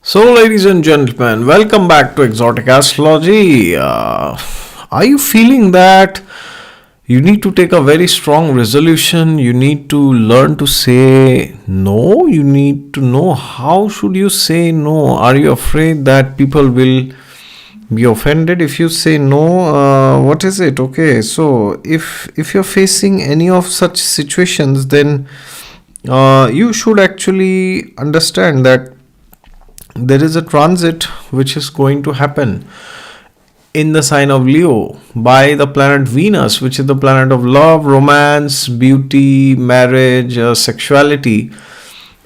So, ladies and gentlemen, welcome back to Exotic Astrology. Are you feeling that you need to take a very strong resolution? You need to learn to say no. You need to know how should you say no. Are you afraid that people will be offended if you say no? What is it? Okay, so if you're facing any of such situations, then you should actually understand that there is a transit which is going to happen in the sign of Leo by the planet Venus, which is the planet of love, romance, beauty, marriage, sexuality,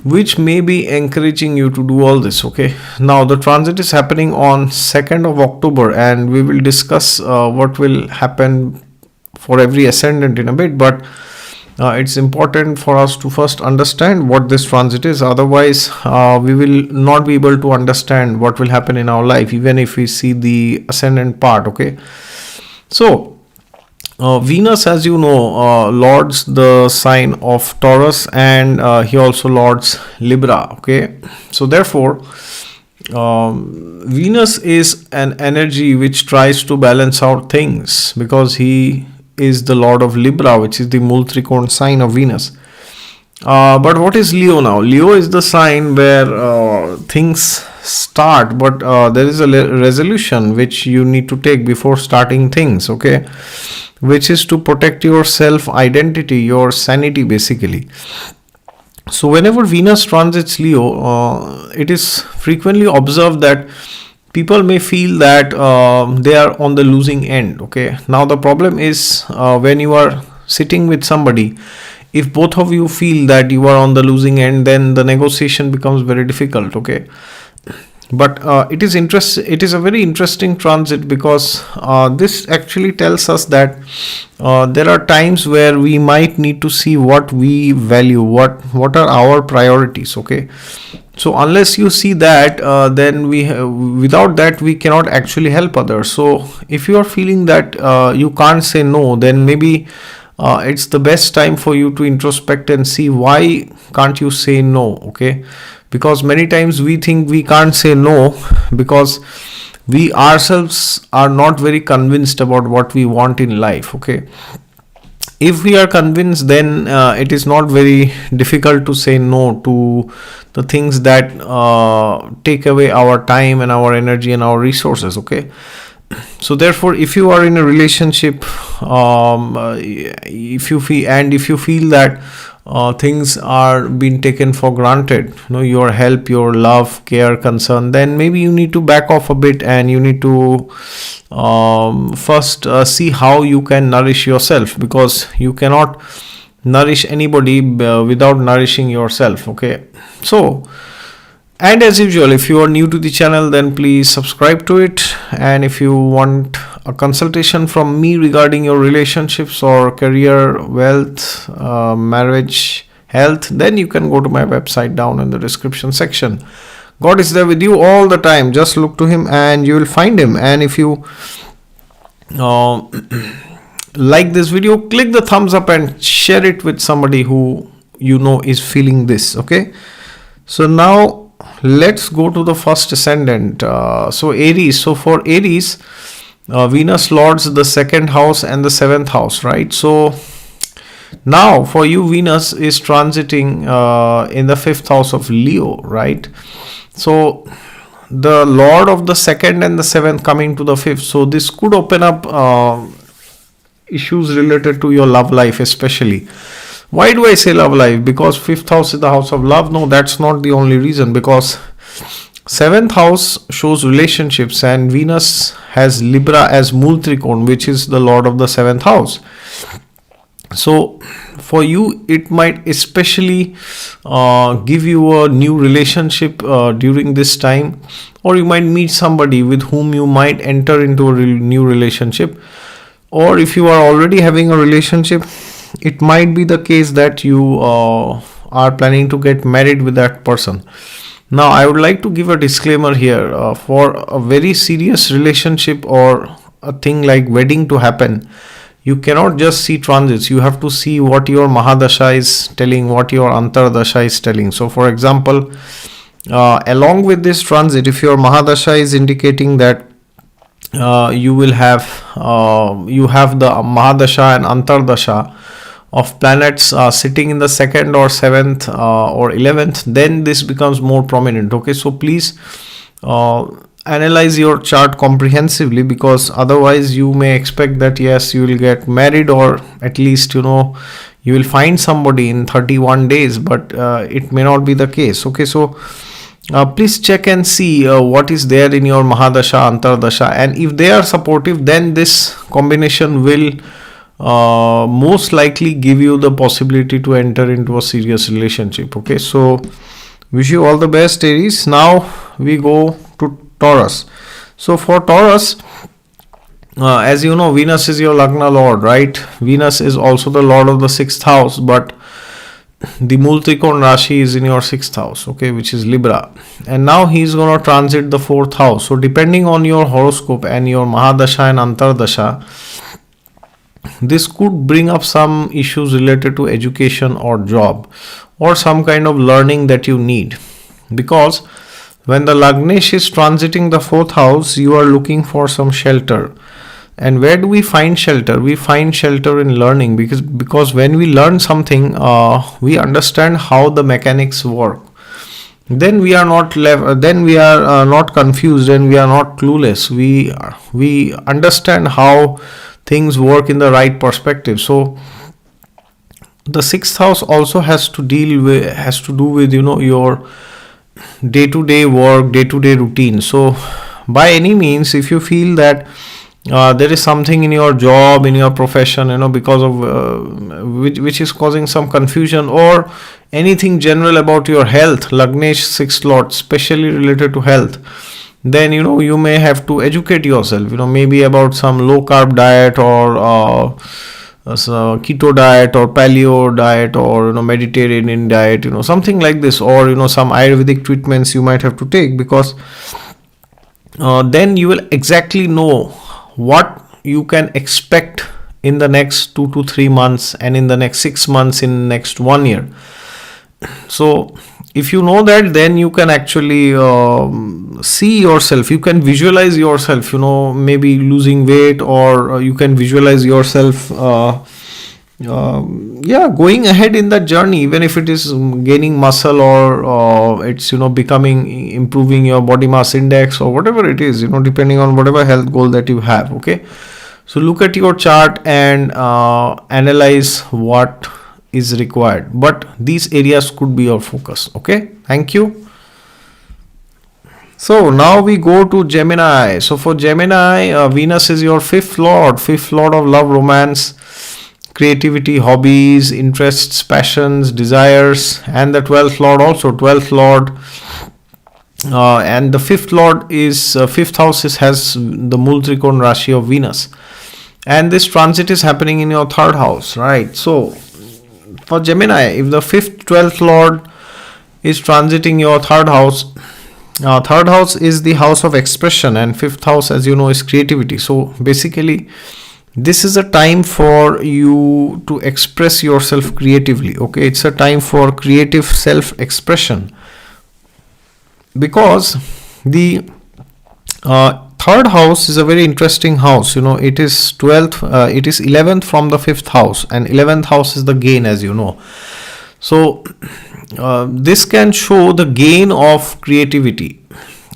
which may be encouraging you to do all this. Okay, now the transit is happening on 2nd of October, and we will discuss what will happen for every ascendant in a bit, but it's important for us to first understand what this transit is. Otherwise, we will not be able to understand what will happen in our life, even if we see the ascendant part. Okay, so Venus, as you know, lords the sign of Taurus, and he also lords Libra. Okay, so therefore, Venus is an energy which tries to balance out things because he is the lord of Libra, which is the Multricorn sign of Venus. But what is Leo now? Leo is the sign where things start, but there is a resolution which you need to take before starting things, okay? Which is to protect your self-identity, your sanity, basically. So whenever Venus transits Leo, it is frequently observed that people may feel that they are on the losing end. Okay, now the problem is when you are sitting with somebody, if both of you feel that you are on the losing end, then the negotiation becomes very difficult. Okay, but it is a very interesting transit because this actually tells us that there are times where we might need to see what we value, what are our priorities. Okay, so unless you see that, then without that we cannot actually help others. So if you are feeling that you can't say no, then maybe it's the best time for you to introspect and see why can't you say no. Okay, because many times we think we can't say no because we ourselves are not very convinced about what we want in life. Okay, if we are convinced, then it is not very difficult to say no to the things that take away our time and our energy and our resources. Okay, so therefore, if you are in a relationship, if you feel that things are being taken for granted, your help, your love, care, concern, then maybe you need to back off a bit and you need to first see how you can nourish yourself, because you cannot nourish anybody without nourishing yourself. Okay, so, and as usual, if you are new to the channel, then please subscribe to it. And if you want a consultation from me regarding your relationships or career, wealth, marriage, health, then you can go to my website down in the description section. God is there with you all the time. Just look to him and you will find him. And if you like this video, click the thumbs up and share it with somebody who you know is feeling this. Okay, so now let's go to the first ascendant. So Aries. So for Aries, Venus lords the second house and the seventh house, right? So now for you, Venus is transiting in the fifth house of Leo, right? So the lord of the second and the seventh coming to the fifth, so this could open up issues related to your love life, especially. Why do I say love life? Because fifth house is the house of love? No, that's not the only reason, because seventh house shows relationships and Venus has Libra as Multricorn, which is the lord of the seventh house. So for you, it might especially give you a new relationship during this time, or you might meet somebody with whom you might enter into a new relationship. Or if you are already having a relationship, it might be the case that you are planning to get married with that person. Now, I would like to give a disclaimer here. For a very serious relationship or a thing like wedding to happen, you cannot just see transits. You have to see what your Mahadasha is telling, what your Antardasha is telling. So, for example, Along with this transit, if your Mahadasha is indicating that you have the Mahadasha and Antardasha of planets sitting in the 2nd or 7th or 11th, then this becomes more prominent. Okay, so please analyze your chart comprehensively, because otherwise you may expect that yes, you will get married, or at least you will find somebody in 31 days, but it may not be the case. Okay, so please check and see what is there in your Mahadasha, Antardasha, and if they are supportive, then this combination will most likely give you the possibility to enter into a serious relationship. Okay, so wish you all the best, Aries. Now we go to Taurus. So for Taurus, as you know, Venus is your Lagna Lord, right? Venus is also the Lord of the 6th house, but the Multrikon Rashi is in your 6th house, okay, which is Libra, and now he's going to transit the 4th house. So depending on your horoscope and your Mahadasha and Antardasha, this could bring up some issues related to education or job, or some kind of learning that you need, because when the Lagnesh is transiting the 4th house, you are looking for some shelter. And where do we find shelter? We find shelter in learning, because when we learn something, we understand how the mechanics work. Then we are not not confused, and we are not clueless. We understand how things work in the right perspective. So the 6th house also has to do with your day-to-day work, day-to-day routine. So by any means, if you feel that there is something in your job, in your profession, because of which is causing some confusion, or anything general about your health, Lagnesh 6th Lord, especially related to health, then you may have to educate yourself, maybe about some low carb diet, or keto diet, or paleo diet, or Mediterranean diet, something like this, or some Ayurvedic treatments you might have to take, because then you will exactly know what you can expect in the next 2 to 3 months, and in the next 6 months, in next 1 year. So if you know that, then you can actually see yourself, you can visualize yourself, maybe losing weight, or you can visualize yourself going ahead in that journey, even if it is gaining muscle, or it's improving your body mass index, or whatever it is, depending on whatever health goal that you have. Okay, so look at your chart and analyze what is required, but these areas could be your focus. Okay, thank you. So now we go to Gemini. So for Gemini, Venus is your 5th Lord of love, romance, creativity, hobbies, interests, passions, desires, and the 12th Lord also. 12th Lord and the 5th Lord is 5th house has the Multrikon Rashi of Venus, and this transit is happening in your 3rd house, right? So for Gemini, if the 5th 12th Lord is transiting your 3rd house, 3rd house is the house of expression, and 5th house, as you know, is creativity. So basically, this is a time for you to express yourself creatively. Okay, it's a time for creative self-expression, because the 3rd house is a very interesting house. It is 12th, it is 11th from the 5th house, and 11th house is the gain, as you know. So this can show the gain of creativity.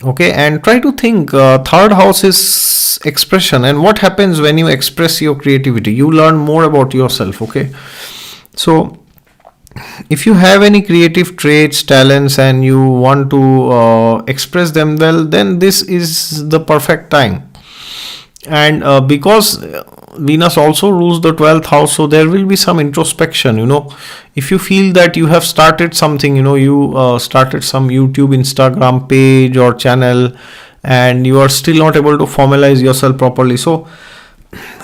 Okay, and try to think, 3rd house is expression, and what happens when you express your creativity? You learn more about yourself. Okay, so if you have any creative traits, talents, and you want to express them well, then this is the perfect time. And because Venus also rules the 12th house, so there will be some introspection. If you feel that you have started something, you started some YouTube, Instagram page or channel, and you are still not able to formalize yourself properly, so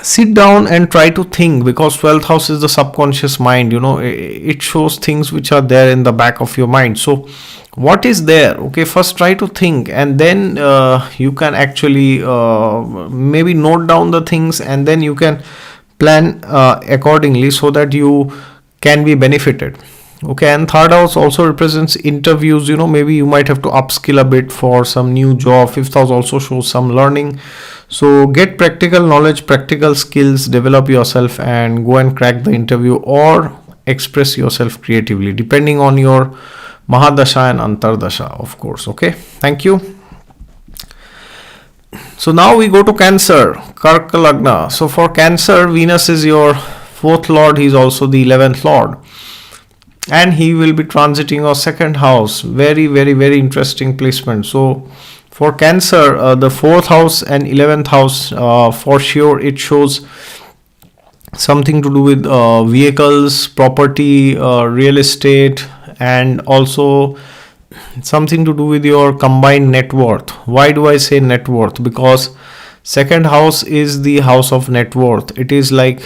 sit down and try to think, because 12th house is the subconscious mind. It shows things which are there in the back of your mind. So what is there? Okay, first try to think, and then you can actually maybe note down the things, and then you can plan accordingly, so that you can be benefited. Okay, and third house also represents interviews. Maybe you might have to upskill a bit for some new job. Fifth house also shows some learning. So get practical knowledge, practical skills, develop yourself, and go and crack the interview or express yourself creatively, depending on your Mahadasha and Antardasha, of course. Okay, thank you. So now we go to Cancer, Karka Lagna. So for Cancer, Venus is your fourth lord. He's also the 11th lord. And he will be transiting your second house. Very, very, very interesting placement. So for Cancer, the fourth house and 11th house, for sure, it shows something to do with vehicles, property, real estate, and also something to do with your combined net worth. Why do I say net worth? Because second house is the house of net worth. It is like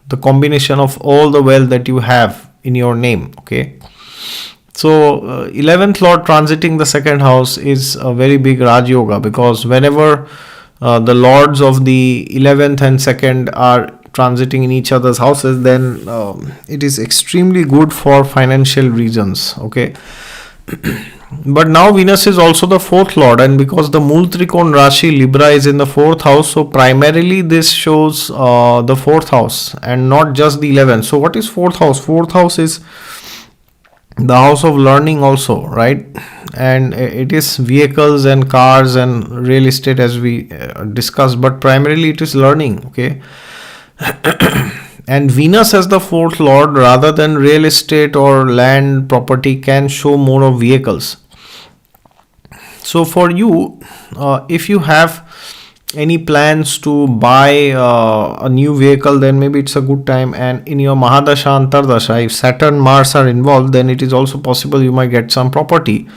the combination of all the wealth that you have in your name. Okay, so 11th lord transiting the second house is a very big Raj Yoga, because whenever the lords of the 11th and 2nd are transiting in each other's houses, then it is extremely good for financial reasons. Okay, but now Venus is also the fourth lord, and because the Mool Trikon Rashi Libra is in the fourth house, so primarily this shows the fourth house and not just the 11th. So what is fourth house? Fourth house is the house of learning also, right? And it is vehicles and cars and real estate, as we discussed, but primarily it is learning. Okay. And Venus as the fourth lord, rather than real estate or land property, can show more of vehicles. So for you, if you have any plans to buy a new vehicle, then maybe it's a good time. And in your Mahadasha, Antardasha, if Saturn, Mars are involved, then it is also possible you might get some property.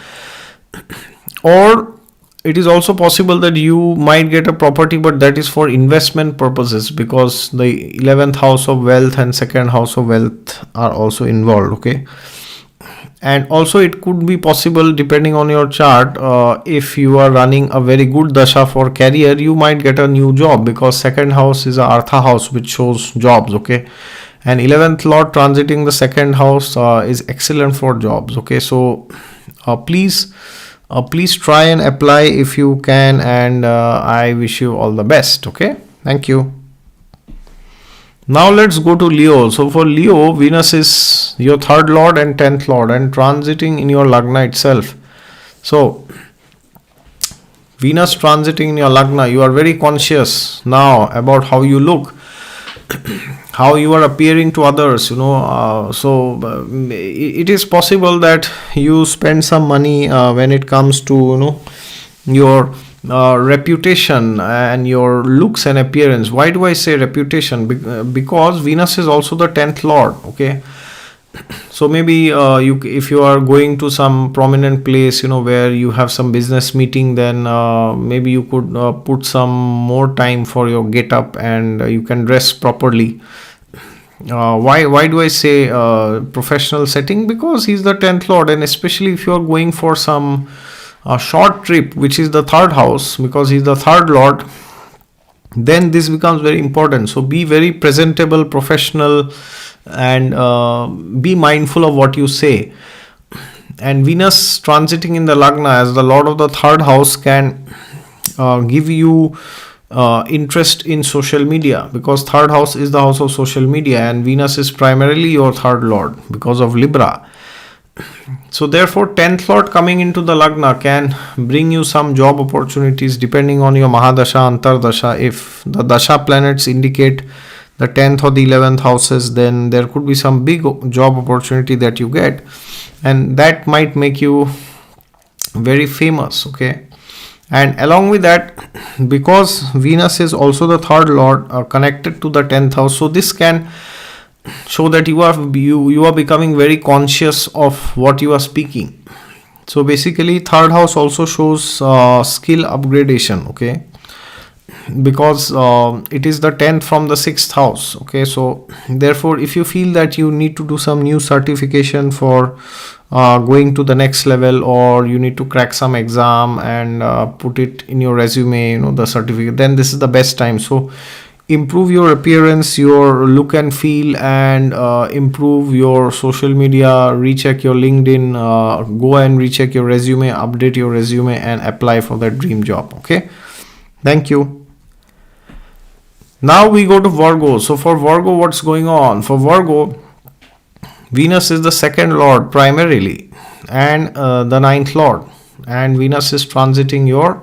Or it is also possible that you might get a property, but that is for investment purposes, because the 11th house of wealth and second house of wealth are also involved. Okay. And also it could be possible, depending on your chart, if you are running a very good dasha for career, you might get a new job, because second house is a Artha house which shows jobs. Okay, and 11th lord transiting the second house is excellent for jobs. Okay, so please try and apply if you can, and I wish you all the best. Okay, thank you. Now let's go to Leo. So for Leo, Venus is your third lord and 10th lord, and transiting in your Lagna itself. So Venus transiting in your Lagna, you are very conscious now about how you look, how you are appearing to others. It is possible that you spend some money when it comes to your reputation and your looks and appearance. Why do I say reputation? Because Venus is also the 10th lord. Okay, so maybe if you are going to some prominent place, where you have some business meeting, then maybe you could put some more time for your get up, and you can dress properly. Why do I say professional setting? Because he's the 10th lord, and especially if you are going for some a short trip, which is the third house, because he's the third lord, then this becomes very important. So be very presentable, professional, and be mindful of what you say. And Venus transiting in the Lagna as the lord of the third house can give you interest in social media, because third house is the house of social media, and Venus is primarily your third lord because of Libra. So therefore 10th lord coming into the Lagna can bring you some job opportunities, depending on your Mahadasha, Antardasha. If the Dasha planets indicate the 10th or the 11th houses, then there could be some big job opportunity that you get, and that might make you very famous. Okay, and along with that, because Venus is also the third lord connected to the 10th house, so this can show that you are becoming very conscious of what you are speaking. So basically third house also shows skill upgradation. Okay, because it is the 10th from the 6th house. Okay, so therefore if you feel that you need to do some new certification for going to the next level, or you need to crack some exam and put it in your resume, the certificate, then this is the best time. So improve your appearance, your look and feel, and improve your social media, recheck your LinkedIn, go and recheck your resume, update your resume, and apply for that dream job. Okay, thank you. Now we go to Virgo. So for Virgo, what's going on? For Virgo, Venus is the second lord primarily, and the ninth lord, and Venus is transiting your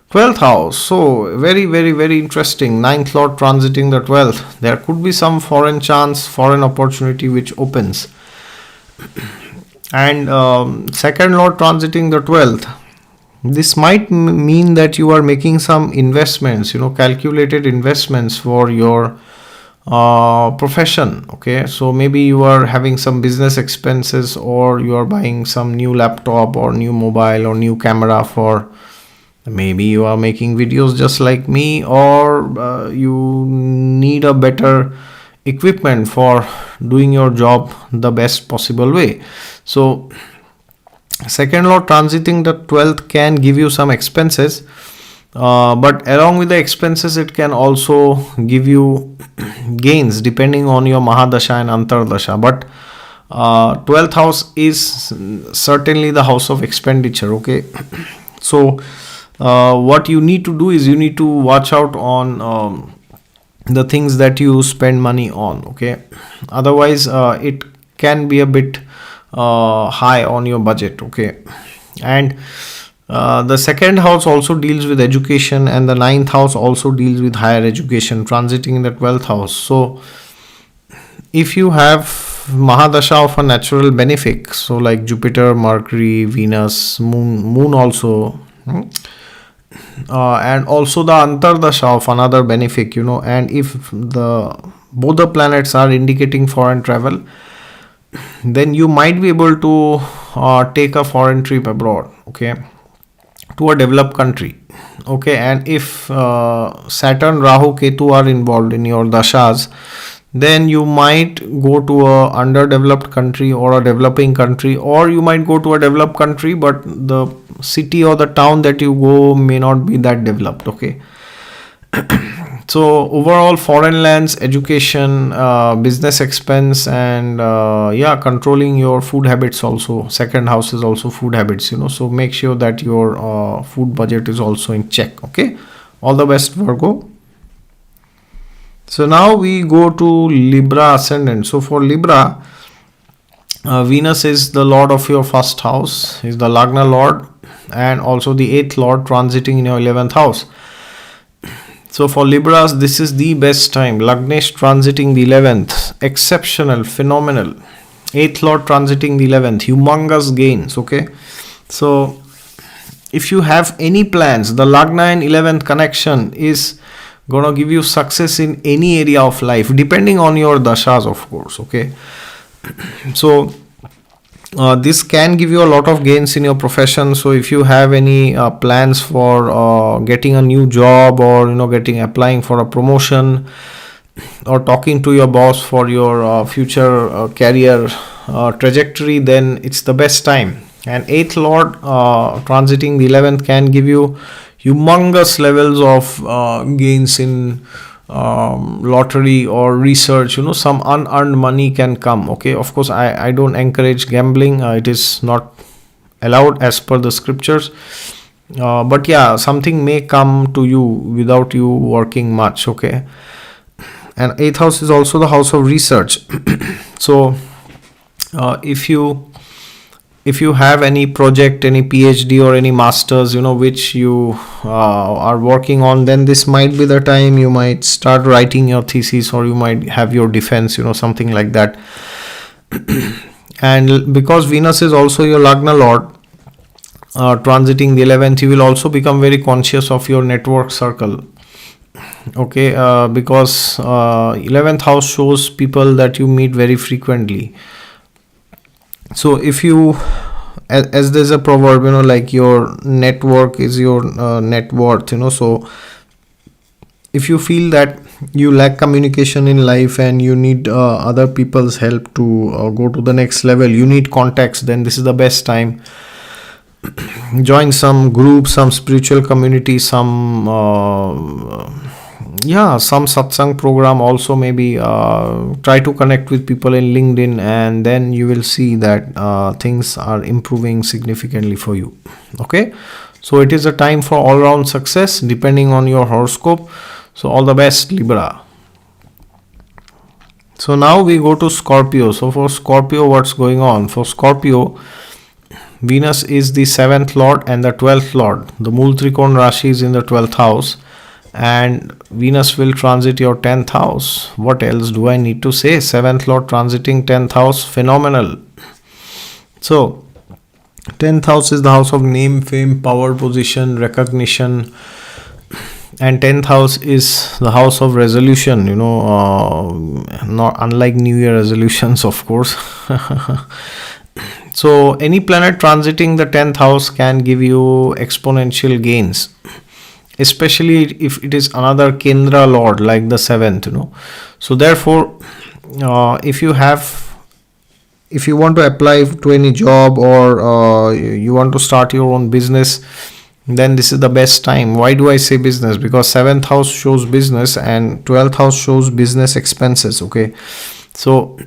12th house. So very, very, very interesting. Ninth lord transiting the 12th. There could be some foreign chance, foreign opportunity which opens. And second lord transiting the 12th. This might mean that you are making some investments, calculated investments for your profession. Okay, so maybe you are having some business expenses, or you are buying some new laptop or new mobile or new camera for, maybe you are making videos just like me, or you need a better equipment for doing your job the best possible way. So second lord transiting the 12th can give you some expenses, but along with the expenses it can also give you gains depending on your Mahadasha and Antardasha. But 12th house is certainly the house of expenditure. Okay, so what you need to do is you need to watch out on the things that you spend money on. Okay, otherwise it can be a bit high on your budget. Okay, and the second house also deals with education, and the ninth house also deals with higher education, transiting in the 12th house. So if you have Mahadasha of a natural benefic, so like Jupiter, Mercury, Venus, Moon also, and also the Antardasha of another benefic, and if both the planets are indicating foreign travel, then you might be able to take a foreign trip abroad. Okay, to a developed country. Okay, and if Saturn, Rahu, Ketu are involved in your dashas, then you might go to a underdeveloped country or a developing country, or you might go to a developed country but the city or the town that you go may not be that developed. Okay, so overall foreign lands, education, business expense, and controlling your food habits also. Second house is also food habits, so make sure that your food budget is also in check. Okay, all the best, Virgo. So now we go to Libra ascendant. So for Libra, Venus is the lord of your first house, is the Lagna lord, and also the 8th lord transiting in your 11th house. So for Libras, this is the best time. Lagnesh transiting the 11th, exceptional, phenomenal. 8th lord transiting the 11th, humongous gains. Okay, so if you have any plans, the Lagna and 11th connection is gonna give you success in any area of life, depending on your dashas, of course. Okay, so this can give you a lot of gains in your profession. So if you have any plans for getting a new job, or applying for a promotion, or talking to your boss for your future career trajectory, then it's the best time. And 8th lord transiting the 11th can give you humongous levels of gains in lottery or research. Some unearned money can come. Okay, of course I don't encourage gambling. It is not allowed as per the scriptures, but yeah, something may come to you without you working much. Okay, and 8th house is also the house of research. So if you have any project, any PhD or any masters, which you are working on, then this might be the time you might start writing your thesis, or you might have your defense, something like that. And because Venus is also your Lagna lord, transiting the 11th, you will also become very conscious of your network circle. Okay, because 11th house shows people that you meet very frequently. So if you, as there's a proverb, like your network is your net worth, so if you feel that you lack communication in life and you need other people's help to go to the next level, you need contacts, then this is the best time. Join some group, some spiritual community, some Yeah, some satsang program also, maybe try to connect with people in LinkedIn, and then you will see that things are improving significantly for you. Okay, so it is a time for all round success depending on your horoscope. So all the best, Libra. So now we go to Scorpio. So for Scorpio, what's going on? For Scorpio, Venus is the 7th lord and the 12th lord. The Mool Trikon Rashi is in the 12th house, and Venus will transit your 10th house. What else do I need to say? 7th lord transiting 10th house, phenomenal. So 10th house is the house of name, fame, power, position, recognition, and 10th house is the house of resolution, not unlike New Year resolutions, of course. So any planet transiting the 10th house can give you exponential gains, especially if it is another Kendra lord like the 7th. So therefore, if you want to apply to any job, or you want to start your own business, then this is the best time. Why do I say business? Because 7th house shows business and 12th house shows business expenses. Okay, so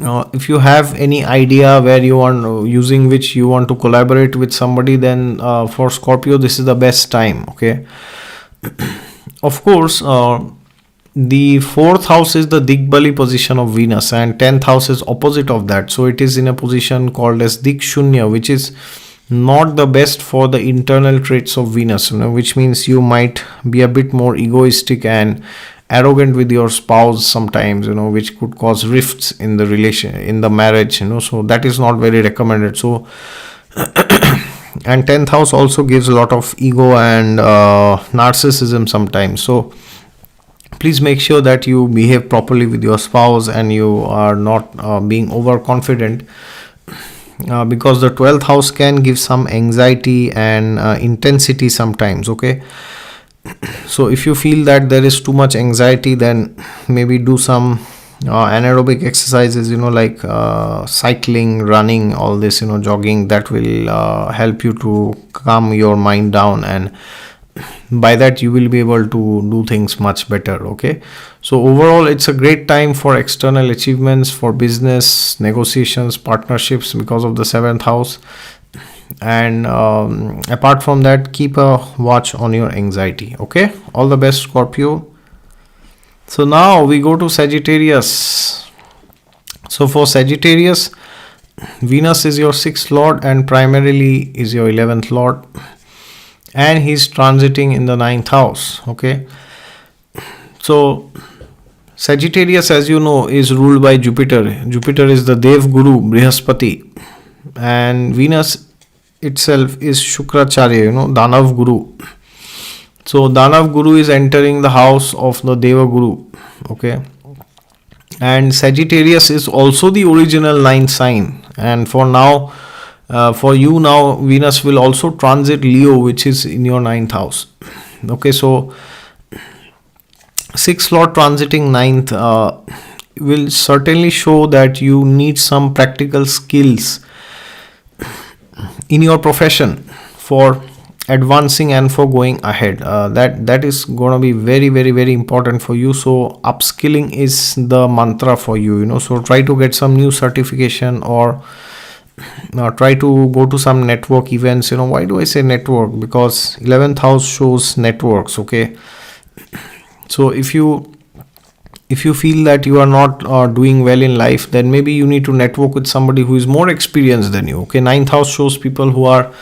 if you have any idea where you want using which you want to collaborate with somebody, then for Scorpio this is the best time. Okay, of course, the 4th house is the Digbali position of Venus, and 10th house is opposite of that, so it is in a position called as Dikshunya, which is not the best for the internal traits of Venus, which means you might be a bit more egoistic and arrogant with your spouse sometimes, which could cause rifts in the relation, in the marriage, so that is not very recommended. So and 10th house also gives a lot of ego and narcissism sometimes, so please make sure that you behave properly with your spouse and you are not being overconfident, because the 12th house can give some anxiety and intensity sometimes. Okay, so if you feel that there is too much anxiety, then maybe do some anaerobic exercises, like cycling, running, all this, jogging. That will help you to calm your mind down, and by that you will be able to do things much better. Okay, so overall it's a great time for external achievements, for business negotiations, partnerships, because of the 7th house. And apart from that, keep a watch on your anxiety. Okay, all the best, Scorpio. So now we go to Sagittarius. So for Sagittarius, Venus is your 6th lord and primarily is your 11th lord, and he's transiting in the 9th house. Okay, so Sagittarius, as you know, is ruled by Jupiter. Jupiter is the Dev Guru, Brihaspati, and Venus itself is Shukracharya, Danav Guru. So Danav Guru is entering the house of the Deva Guru. Okay, and Sagittarius is also the original 9th sign, and for now, for you now, Venus will also transit Leo, which is in your 9th house. Okay, so 6th lord transiting 9th will certainly show that you need some practical skills in your profession for advancing and for going ahead. That is going to be very, very, very important for you. So upskilling is the mantra for you. So try to get some new certification, or try to go to some network events. Why do I say network? Because 11th house shows networks. Okay, so if you feel that you are not doing well in life, then maybe you need to network with somebody who is more experienced than you. Okay, 9th house shows people who are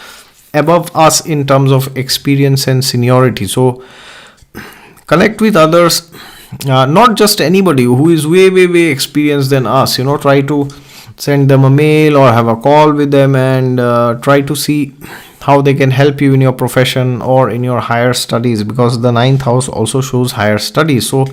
above us in terms of experience and seniority. So connect with others, not just anybody who is way, way, way experienced than us. Try to send them a mail or have a call with them, and try to see how they can help you in your profession or in your higher studies, because the 9th house also shows higher studies. So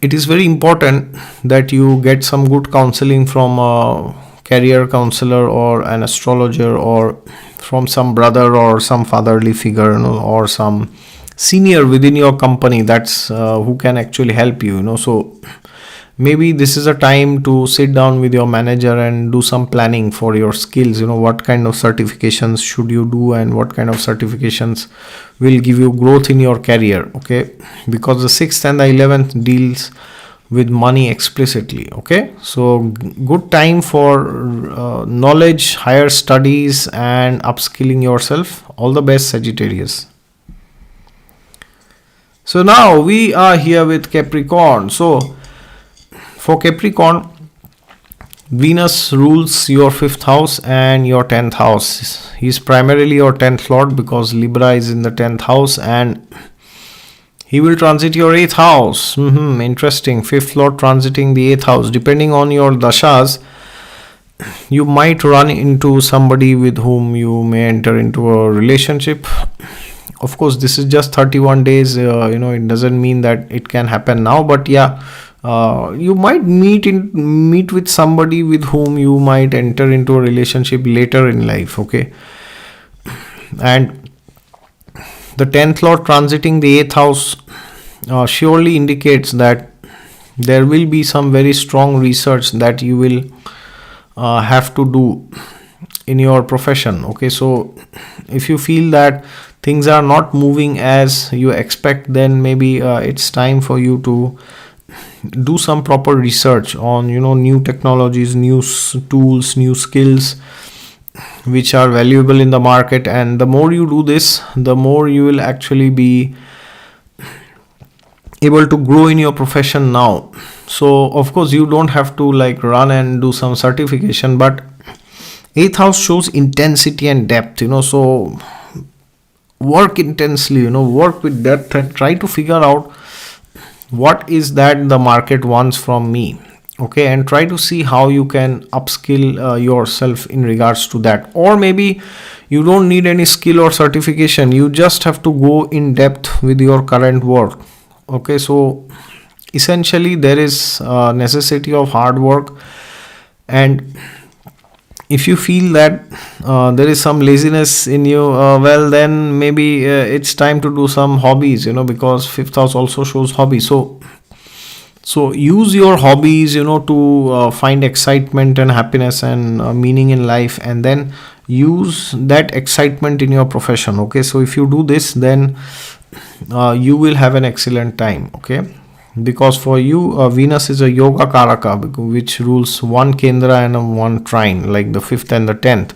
it is very important that you get some good counseling from a career counselor or an astrologer, or from some brother or some fatherly figure, or some senior within your company. That's who can actually help you. So maybe this is a time to sit down with your manager and do some planning for your skills. What kind of certifications should you do, and what kind of certifications will give you growth in your career. Okay, because the 6th and the 11th deals with money explicitly. Okay, so good time for knowledge, higher studies, and upskilling yourself. All the best, Sagittarius. So now we are here with Capricorn. So for Capricorn, Venus rules your 5th house and your 10th house. He's primarily your 10th lord because Libra is in the 10th house, and he will transit your 8th house. Interesting. 5th lord transiting the 8th house. Depending on your dashas, you might run into somebody with whom you may enter into a relationship. Of course, this is just 31 days. It doesn't mean that it can happen now, but yeah, you might meet with somebody with whom you might enter into a relationship later in life. Okay, and the 10th lord transiting the 8th house surely indicates that there will be some very strong research that you will have to do in your profession. Okay, so if you feel that things are not moving as you expect, then maybe it's time for you to do some proper research on new technologies, new tools, new skills which are valuable in the market. And the more you do this, the more you will actually be able to grow in your profession now. So of course you don't have to run and do some certification, but 8th house shows intensity and depth. So work intensely, work with depth and try to figure out what is that the market wants from me. Okay, and try to see how you can upskill yourself in regards to that. Or maybe you don't need any skill or certification, you just have to go in depth with your current work. Okay, so essentially there is necessity of hard work, and if you feel that there is some laziness in you, well then maybe it's time to do some hobbies, because 5th house also shows hobbies. So use your hobbies, to find excitement and happiness and meaning in life, and then use that excitement in your profession. Okay, so if you do this, then you will have an excellent time. Okay, because for you Venus is a yoga karaka, which rules one kendra and one trine, like the 5th and the 10th.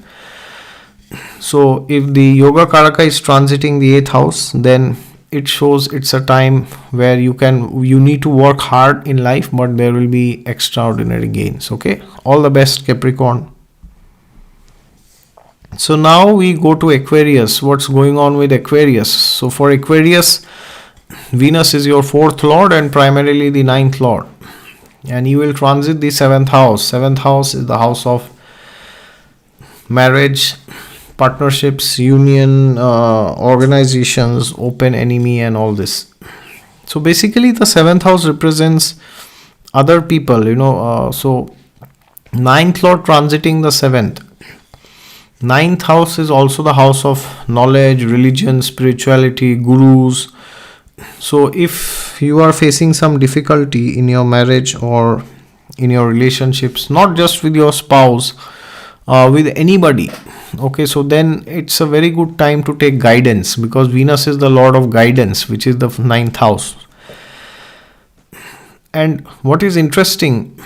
So if the yoga karaka is transiting the 8th house, then it shows it's a time where you need to work hard in life, but there will be extraordinary gains. Okay, all the best, Capricorn. So now we go to Aquarius. What's going on with Aquarius? So for Aquarius, Venus is your 4th lord and primarily the 9th lord, and he will transit the 7th house. 7th house is the house of marriage, partnerships, union, organizations, open enemy, and all this. So basically the 7th house represents other people, so 9th lord transiting the 7th. 9th house is also the house of knowledge, religion, spirituality, gurus. So if you are facing some difficulty in your marriage or in your relationships, not just with your spouse, with anybody, okay, so then it's a very good time to take guidance, because Venus is the lord of guidance, which is the 9th house. And what is interesting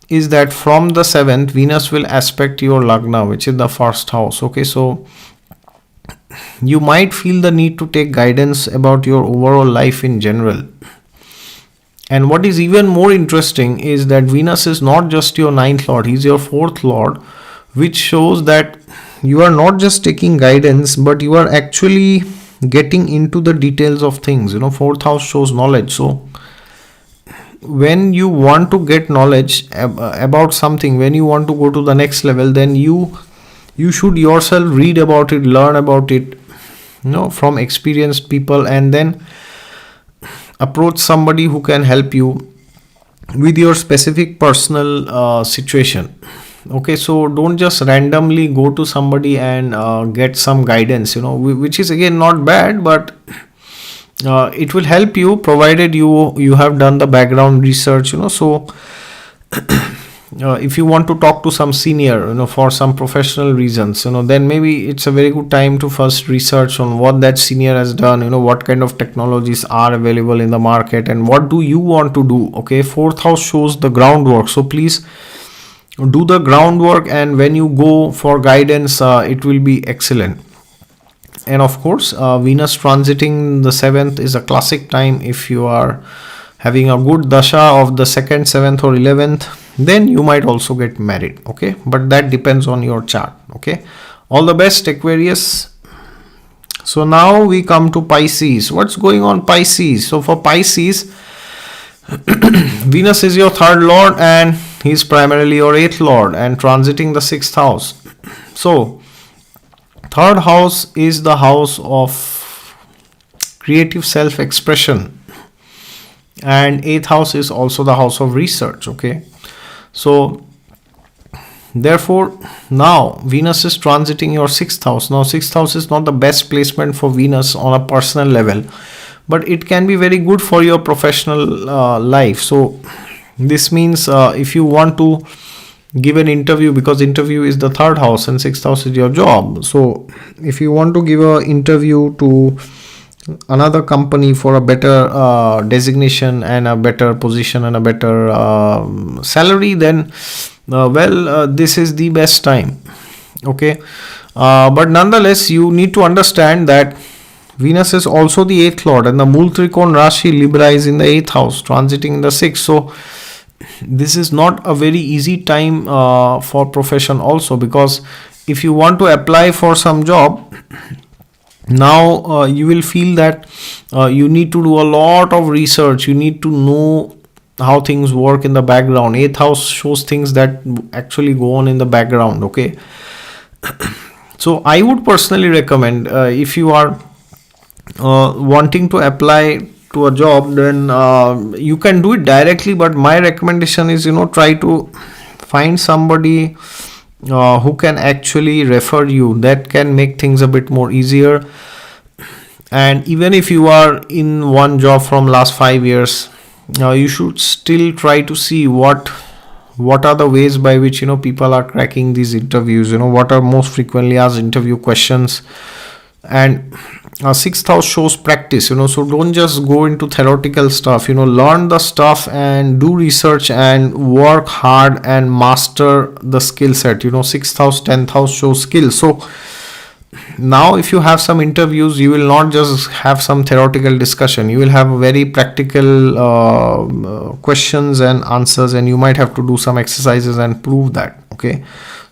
is that from the 7th, Venus will aspect your Lagna, which is the 1st house. Okay, so you might feel the need to take guidance about your overall life in general. And what is even more interesting is that Venus is not just your 9th lord, he's your 4th lord, which shows that you are not just taking guidance, but you are actually getting into the details of things. 4th house shows knowledge. So when you want to get knowledge about something, when you want to go to the next level, then you should yourself read about it, learn about it, from experienced people, and then approach somebody who can help you with your specific personal situation. Okay, so don't just randomly go to somebody and get some guidance, which is again not bad, but It will help you provided you have done the background research, so if you want to talk to some senior, for some professional reasons, then maybe it's a very good time to first research on what that senior has done, what kind of technologies are available in the market and what do you want to do. Okay, fourth house shows the groundwork, so please do the groundwork, and when you go for guidance, it will be excellent. And of course, Venus transiting the 7th is a classic time. If you are having a good dasha of the 2nd, 7th or 11th, then you might also get married. Okay, but that depends on your chart. Okay, all the best, Aquarius. So now we come to Pisces. What's going on, Pisces? So for Pisces, Venus is your 3rd lord and he's primarily your 8th lord and transiting the 6th house. So 3rd house is the house of creative self-expression, and 8th house is also the house of research. Okay, so therefore now Venus is transiting your 6th house. Now 6th house is not the best placement for Venus on a personal level, but it can be very good for your professional life. So this means if you want to give an interview, because interview is the 3rd house and 6th house is your job, so if you want to give an interview to another company for a better designation and a better position and a better salary, then this is the best time. Okay, but nonetheless you need to understand that Venus is also the 8th lord and the Mool Trikon Rashi Libra is in the 8th house transiting in the 6th. So this is not a very easy time for profession also, because if you want to apply for some job, now you will feel that you need to do a lot of research. You need to know how things work in the background. 8th house shows things that actually go on in the background. Okay, so I would personally recommend if you are wanting to apply to a job, then you can do it directly, but my recommendation is try to find somebody who can actually refer you. That can make things a bit more easier. And even if you are in one job from last 5 years, you should still try to see what are the ways by which people are cracking these interviews, what are most frequently asked interview questions. And 6th house shows practice, so don't just go into theoretical stuff, learn the stuff and do research and work hard and master the skill set. 6th house, 10th house shows skill. So now if you have some interviews, you will not just have some theoretical discussion, you will have very practical questions and answers, and you might have to do some exercises and prove that. Okay,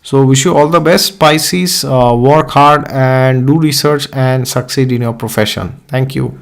so wish you all the best, Pisces. Work hard and do research and succeed in your profession. Thank you.